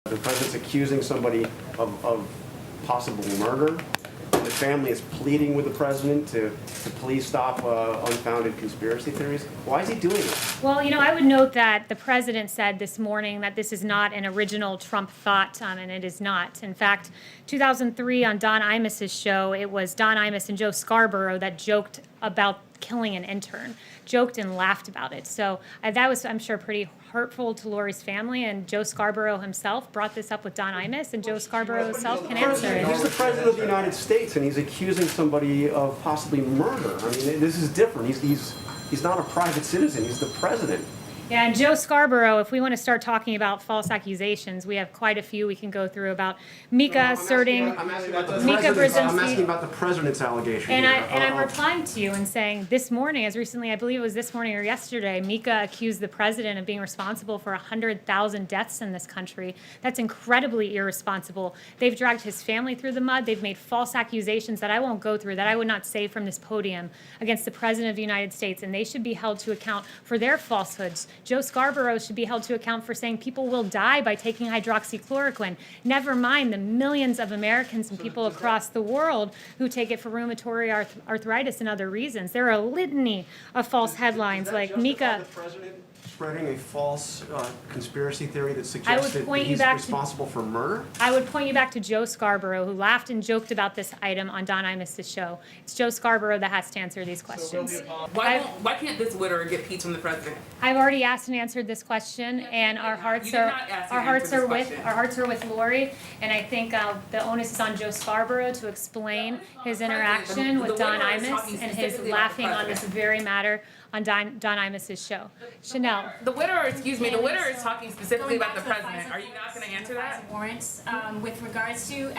The president's accusing somebody of possible murder. The family is pleading with the president to please stop unfounded conspiracy theories. Why is he doing this? Well, you know, I would note that the president said this morning that this is not an original Trump thought, and it is not. In fact, 2003 on Don Imus's show, it was Don Imus and Joe Scarborough that joked about killing an intern, joked and laughed about it. So that was, I'm sure, pretty hurtful to Lori's family, and Joe Scarborough himself brought this up with Don Imus, and Joe Scarborough himself can answer it. He's the president of the United States, and he's accusing somebody of possibly murder. I mean, this is different. He's not a private citizen. He's the president. Yeah, and Joe Scarborough, if we want to start talking about false accusations, we have quite a few we can go through about Mika asserting, I'm asking about the Mika I'm asking about the president's allegation. and I'm replying to you and saying this morning, as recently, I believe it was this morning or yesterday, Mika accused the president of being responsible for 100,000 deaths in this country. That's incredibly irresponsible. They've dragged his family through the mud. They've made false accusations that I won't go through, that I would not say from this podium, against the president of the United States, and they should be held to account for their falsehoods. Joe Scarborough should be held to account for saying people will die by taking hydroxychloroquine. Never mind the millions of Americans and people across the world who take it for rheumatoid arthritis and other reasons. There are a litany of false headlines like Mika. The president spreading a false conspiracy theory that suggests that he's responsible for murder? I would point you back to Joe Scarborough, who laughed and joked about this item on Don Imus's show. It's Joe Scarborough that has to answer these questions. Why can't this widower get peace from the president? I've already asked and answered this question, and our hearts are with Lori. And I think the onus is on Joe Scarborough to explain his interaction with Don Imus and his laughing on this very matter on Don Imus's show. Chanel. The widower is talking specifically about the president. Are you not going to answer that? Warrants with regards to